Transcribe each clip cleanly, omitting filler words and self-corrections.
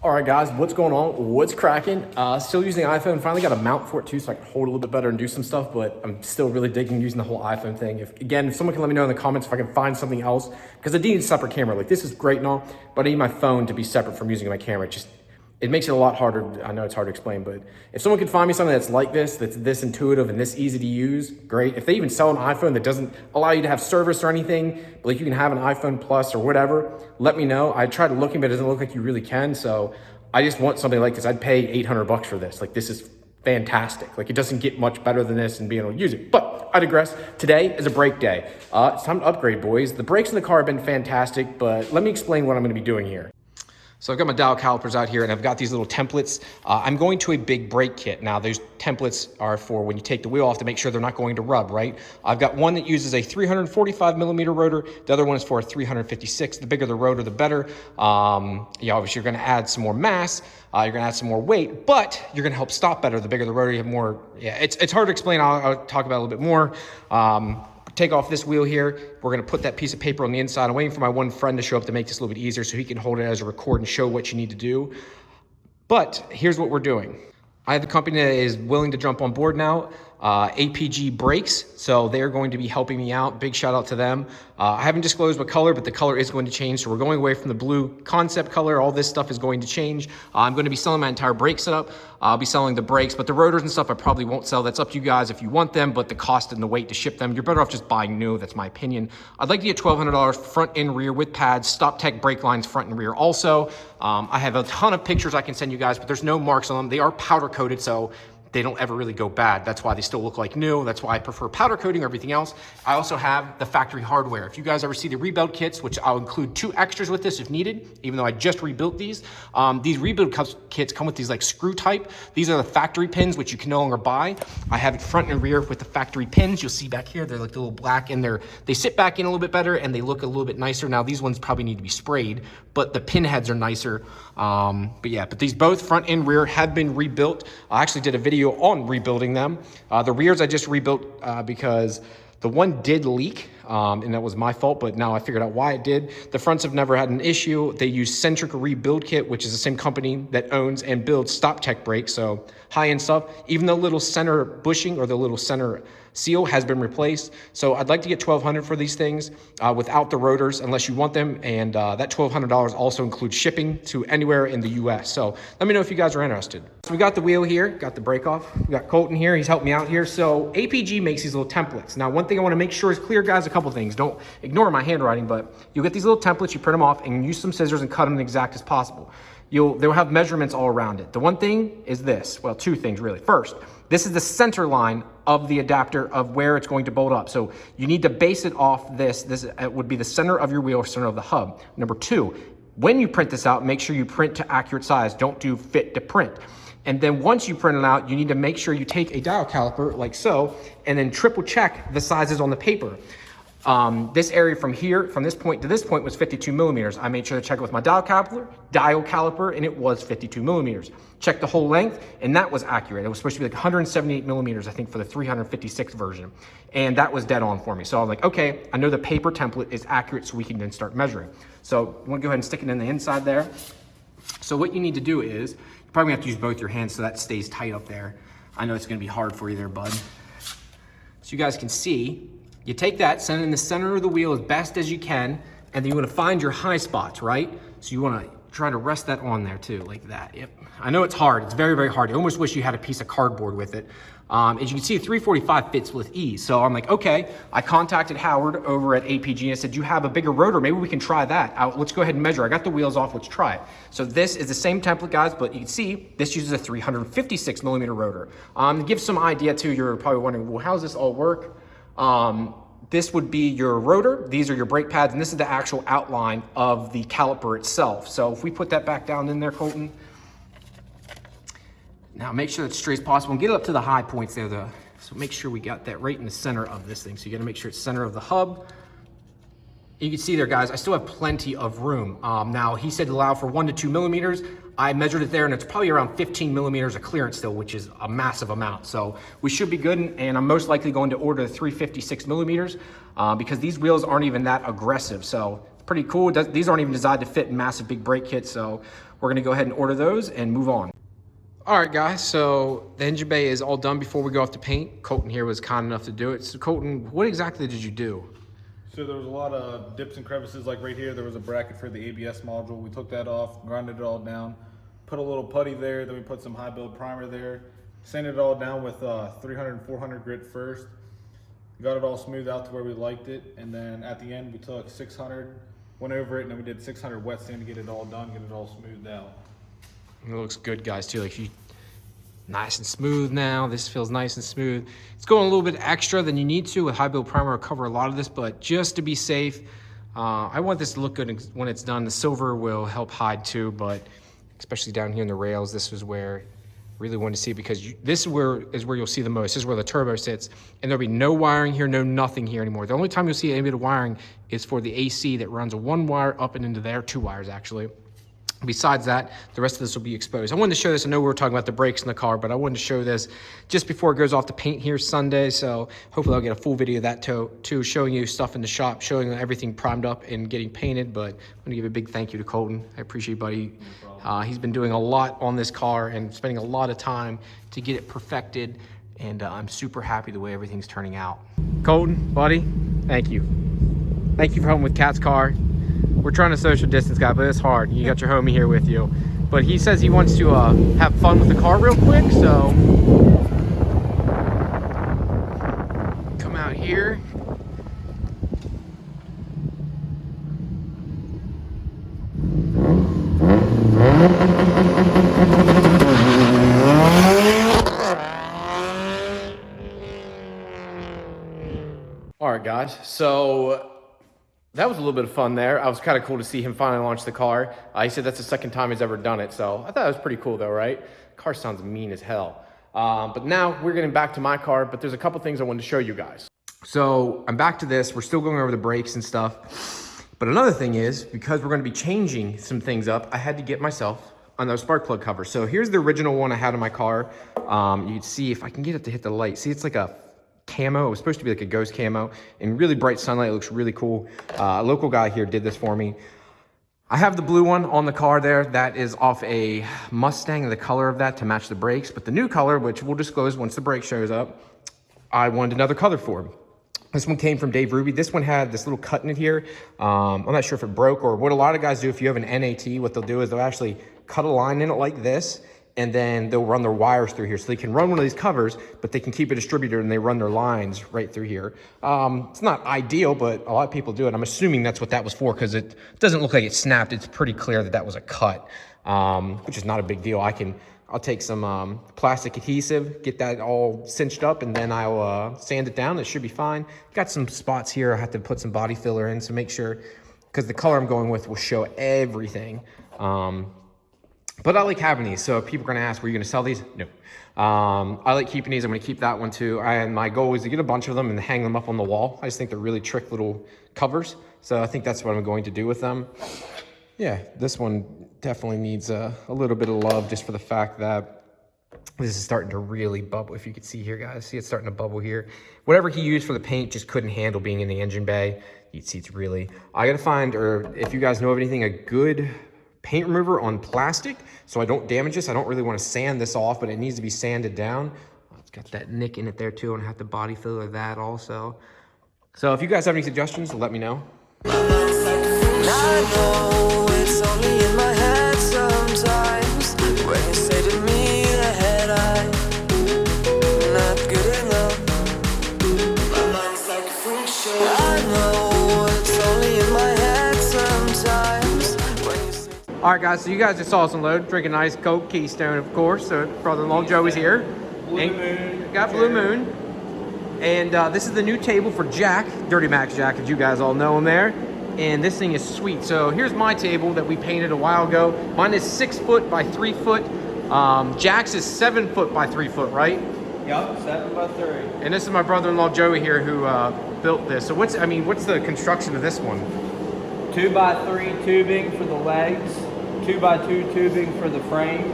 All right, guys, what's going on? What's cracking? Still using the iPhone. Finally got a mount for it too, so I can hold it a little bit better and do some stuff, but I'm still really digging using the whole iPhone thing. If someone can let me know in the comments if I can find something else, because I do need a separate camera. Like, this is great and all, but I need my phone to be separate from using my camera. It makes it a lot harder. I know it's hard to explain, but if someone can find me something that's like this, that's this intuitive and this easy to use, great. If they even sell an iPhone that doesn't allow you to have service or anything, but like you can have an iPhone Plus or whatever, let me know. I tried looking, but it doesn't look like you really can. So I just want something like this. I'd pay $800 for this. Like, this is fantastic. Like, it doesn't get much better than this and being able to use it. But I digress. Today is a brake day. It's time to upgrade, boys. The brakes in the car have been fantastic, but let me explain what I'm going to be doing here. So I've got my dial calipers out here and I've got these little templates. I'm going to a big brake kit. Now, those templates are for when you take the wheel off to make sure they're not going to rub, right? I've got one that uses a 345 millimeter rotor. The other one is for a 356. The bigger the rotor, the better. Obviously you're gonna add some more mass. You're gonna add some more weight, but you're gonna help stop better. The bigger the rotor, you have more, it's hard to explain. I'll talk about it a little bit more. Take off this wheel here. We're gonna put that piece of paper on the inside. I'm waiting for my one friend to show up to make this a little bit easier so he can hold it as a record and show what you need to do. But here's what we're doing. I have a company that is willing to jump on board now, APG Brakes. So they're going to be helping me out. Big shout out to them. I haven't disclosed what color, but the color is going to change. So we're going away from the blue concept color. All this stuff is going to change. I'm going to be selling my entire brake setup. I'll be selling the brakes, but the rotors and stuff I probably won't sell. That's up to you guys if you want them, but the cost and the weight to ship them, you're better off just buying new. That's my opinion. I'd like to get $1,200 front and rear with pads, Stop Tech brake lines front and rear also. I have a ton of pictures I can send you guys, but there's no marks on them. They are powder coated, so they don't ever really go bad. That's why they still look like new. That's why I prefer powder coating or everything else. I also have the factory hardware. If you guys ever see the rebuild kits, which I'll include 2 extras with this if needed, even though I just rebuilt these rebuild kits come with these like screw type. These are the factory pins, which you can no longer buy. I have it front and rear with the factory pins. You'll see back here, they're like the little black and they sit back in a little bit better and they look a little bit nicer. Now these ones probably need to be sprayed, but the pin heads are nicer. But these both front and rear have been rebuilt. I actually did a video on rebuilding them. The rears I just rebuilt because the one did leak, and that was my fault, but now I figured out why it did. The fronts have never had an issue. They use Centric Rebuild Kit, which is the same company that owns and builds Stop Tech brakes, so high-end stuff. Even the little center bushing or the little center seal has been replaced. So I'd like to get $1,200 for these things without the rotors, unless you want them. And that $1,200 also includes shipping to anywhere in the US. So let me know if you guys are interested. So we got the wheel here, got the brake off. We got Colton here, he's helped me out here. So APG makes these little templates. Now, one thing I wanna make sure is clear, guys, a couple things. Don't ignore my handwriting, but you'll get these little templates, you print them off and use some scissors and cut them as exact as possible. They'll have measurements all around it. The one thing is this, well, 2 things really. First, this is the center line of the adapter of where it's going to bolt up. So you need to base it off this. This would be the center of your wheel or center of the hub. Number 2, when you print this out, make sure you print to accurate size. Don't do fit to print. And then once you print it out, you need to make sure you take a dial caliper like so, and then triple check the sizes on the paper. This area from here, from this point to this point was 52 millimeters. I made sure to check it with my dial caliper, and it was 52 millimeters. Checked the whole length, and that was accurate. It was supposed to be like 178 millimeters, I think, for the 356 version. And that was dead on for me. So I'm like, okay, I know the paper template is accurate, so we can then start measuring. So I'm gonna go ahead and stick it in the inside there. So what you need to do is, you're probably gonna have to use both your hands so that stays tight up there. I know it's gonna be hard for you there, bud. So you guys can see, you take that, send it in the center of the wheel as best as you can, and then you wanna find your high spots, right? So you wanna try to rest that on there too, like that, yep. I know it's hard, it's very, very hard. I almost wish you had a piece of cardboard with it. As you can see, 345 fits with ease. So I'm like, okay, I contacted Howard over at APG and I said, you have a bigger rotor, maybe we can try that. Let's go ahead and measure. I got the wheels off, let's try it. So this is the same template, guys, but you can see this uses a 356 millimeter rotor. To give some idea too, you're probably wondering, well, how does this all work? This would be your rotor, these are your brake pads, and this is the actual outline of the caliper itself. So if we put that back down in there, Colton, now make sure it's straight as possible and get it up to the high points there though. So make sure we got that right in the center of this thing. So you gotta make sure it's center of the hub. You can see there, guys, I still have plenty of room. Now he said allow for 1 to 2 millimeters. I measured it there and it's probably around 15 millimeters of clearance still, which is a massive amount. So we should be good. And I'm most likely going to order the 356 millimeters because these wheels aren't even that aggressive. So pretty cool. These aren't even designed to fit in massive big brake kits, so we're gonna go ahead and order those and move on. All right, guys, so the engine bay is all done before we go off to paint. Colton here was kind enough to do it. So Colton, what exactly did you do? So there was a lot of dips and crevices, like right here, there was a bracket for the ABS module. We took that off, grinded it all down, put a little putty there, then we put some high build primer there, sanded it all down with 300 and 400 grit first, got it all smoothed out to where we liked it, and then at the end we took 600, went over it, and then we did 600 wet sand to get it all done, get it all smoothed out. It looks good, guys, too. Like, nice and smooth now. This feels nice and smooth. It's going a little bit extra than you need to with high build primer. I'll cover a lot of this, but just to be safe, I want this to look good when it's done. The silver will help hide too, but especially down here in the rails, this was where I really wanted to see it, because this is where you'll see the most. This is where the turbo sits, and there'll be no wiring here, no nothing here anymore. The only time you'll see any bit of wiring is for the AC that runs a 1 wire up and into there, 2 wires actually. Besides that, the rest of this will be exposed. I wanted to show this. I know we were talking about the brakes in the car, but I wanted to show this just before it goes off to paint here Sunday. So hopefully I'll get a full video of that too, showing you stuff in the shop, showing everything primed up and getting painted. But I'm gonna give a big thank you to Colton. I appreciate you, buddy. He's been doing a lot on this car and spending a lot of time to get it perfected. And I'm super happy the way everything's turning out. Colton, buddy, thank you. Thank you for helping with Kat's car. We're trying to social distance, guy, but it's hard. You got your homie here with you. But he says he wants to have fun with the car real quick, so come out here. All right, guys, so that was a little bit of fun there. I was kind of cool to see him finally launch the car. He said that's the second time he's ever done it, so I thought it was pretty cool though, right? Car sounds mean as hell. But now we're getting back to my car, but there's a couple things I wanted to show you guys. So I'm back to this. We're still going over the brakes and stuff. But another thing is, because we're going to be changing some things up, I had to get myself another spark plug cover. So here's the original one I had in my car. You can see if I can get it to hit the light. See, it's like a camo. It was supposed to be like a ghost camo. In really bright sunlight, it looks really cool. A local guy here did this for me. I have the blue one on the car there. That is off a Mustang, the color of that to match the brakes. But the new color, which we'll disclose once the brake shows up, I wanted another color for. This one came from Dave Ruby. This one had this little cut in it here. I'm not sure if it broke, or what a lot of guys do if you have an NAT, what they'll do is they'll actually cut a line in it like this, and then they'll run their wires through here. So they can run one of these covers, but they can keep a distributor and they run their lines right through here. It's not ideal, but a lot of people do it. I'm assuming that's what that was for, because it doesn't look like it snapped. It's pretty clear that that was a cut, which is not a big deal. I'll take some plastic adhesive, get that all cinched up, and then I'll sand it down. It should be fine. Got some spots here I have to put some body filler in, so make sure, because the color I'm going with will show everything. But I like having these, so people are gonna ask, were you gonna sell these? No. I like keeping these. I'm gonna keep that one too. And my goal is to get a bunch of them and hang them up on the wall. I just think they're really trick little covers. So I think that's what I'm going to do with them. Yeah, this one definitely needs a little bit of love, just for the fact that this is starting to really bubble. If you could see here, guys, see it's starting to bubble here. Whatever he used for the paint just couldn't handle being in the engine bay. You'd see it's really, I gotta find, or if you guys know of anything, a good paint remover on plastic so I don't damage this. I don't really want to sand this off, but it needs to be sanded down. It's got that nick in it there too, and I have to body filler that also. So if you guys have any suggestions, let me know. I know it's only in my head sometimes when you say to me that I'm not good enough. My mind's like a freak show. I know it's only in my head sometimes when you say. All right, guys, so you guys just saw us unload, drinking a nice Coke Keystone, of course. So brother-in-law Joey's here. Blue Moon. Got Blue Moon. And this is the new table for Jack, Dirty Mac's Jack, as you guys all know him there. And this thing is sweet. So here's my table that we painted a while ago. Mine is 6 foot by 3 foot. Jack's is 7 foot by 3 foot, right? Yep, 7 by 3. And this is my brother-in-law Joey here who built this. So what's the construction of this one? 2 by 3 tubing for the legs, 2 by 2 tubing for the frame,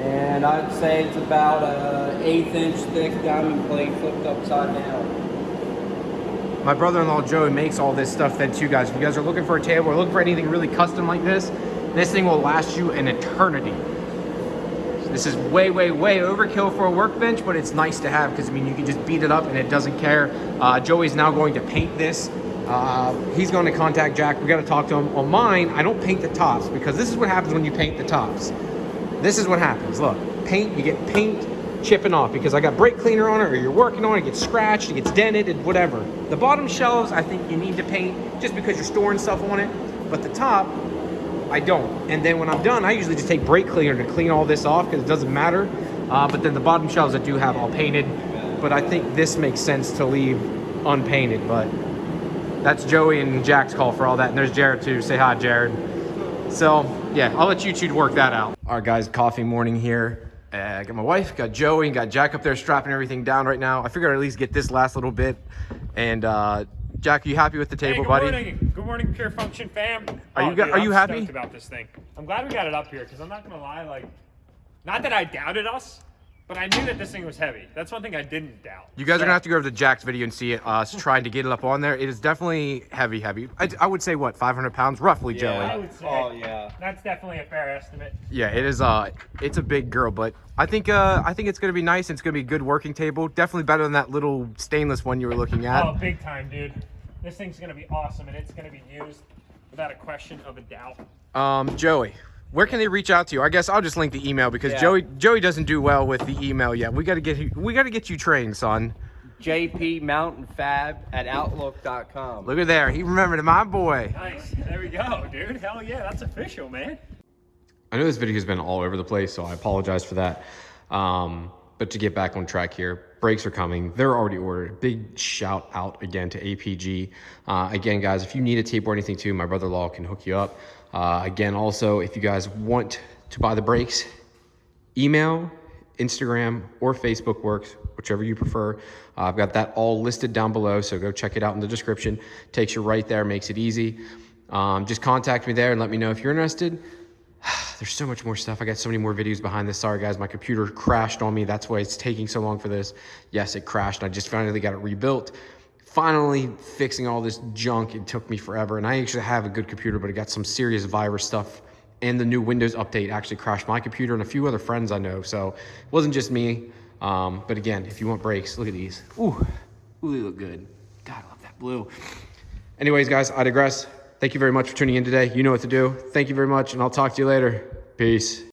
and I'd say it's about an 1/8 inch thick diamond plate flipped upside down. My brother-in-law Joey makes all this stuff then too, guys. If you guys are looking for a table or looking for anything really custom like this thing will last you an eternity. This is way, way, way overkill for a workbench, but it's nice to have because, I mean, you can just beat it up and it doesn't care. Joey's now going to paint this. He's going to contact Jack. We got to talk to him. On mine, I don't paint the tops because this is what happens when you paint the tops. This is what happens. Look, you get paint chipping off because I got brake cleaner on it, or you're working on it, it gets scratched, it gets dented, and whatever. The bottom shelves, I think you need to paint just because you're storing stuff on it, but the top, I don't. And then when I'm done, I usually just take brake cleaner to clean all this off because it doesn't matter. But then the bottom shelves I do have all painted, but I think this makes sense to leave unpainted. But that's Joey and Jack's call for all that. And there's Jared too. Say hi, Jared. So yeah, I'll let you two work that out. All right, guys, coffee morning here. I got my wife, got Joey, got Jack up there strapping everything down right now. I figured I'd at least get this last little bit. And Jack, are you happy with the table, buddy? Good morning, Pure Function fam. Are you I'm happy stoked about this thing? I'm glad we got it up here because I'm not gonna lie, like, not that I doubted us, but I knew that this thing was heavy. That's one thing I didn't doubt. You guys are gonna have to go over to Jack's video and see it. Us trying to get it up on there. It is definitely heavy. I would say what, 500 pounds roughly, Joey. I would say, that's definitely a fair estimate. Yeah, it is. It's a big girl, but I think it's gonna be nice. And it's gonna be a good working table. Definitely better than that little stainless one you were looking at. Oh, big time, dude. This thing's gonna be awesome, and it's gonna be used without a question of a doubt. Joey, where can they reach out to you? I guess I'll just link the email because Joey doesn't do well with the email yet. We gotta get you trained, son. jpmountainfab@outlook.com. Look at there. He remembered it, my boy. Nice. There we go, dude. Hell yeah, that's official, man. I know this video has been all over the place, so I apologize for that. But to get back on track here, brakes are coming. They're already ordered. Big shout out again to APG. Again, guys, if you need a tape or anything too, my brother-in-law can hook you up. Again, also, if you guys want to buy the brakes, email, Instagram, or Facebook works, whichever you prefer. I've got that all listed down below, so go check it out in the description. Takes you right there, makes it easy. Just contact me there and let me know if you're interested. There's so much more stuff. I got so many more videos behind this. Sorry, guys, my computer crashed on me. That's why it's taking so long for this. Yes, it crashed, and I just finally got it rebuilt. Finally fixing all this junk. It took me forever, and I actually have a good computer, but it got some serious virus stuff, and the new Windows update actually crashed my computer and a few other friends I know, so it wasn't just me. But again, if you want brakes, look at these. Ooh, they look good. God, I love that blue. Anyways, guys, I digress. Thank you very much for tuning in today. You know what to do. Thank you very much, and I'll talk to you later. Peace.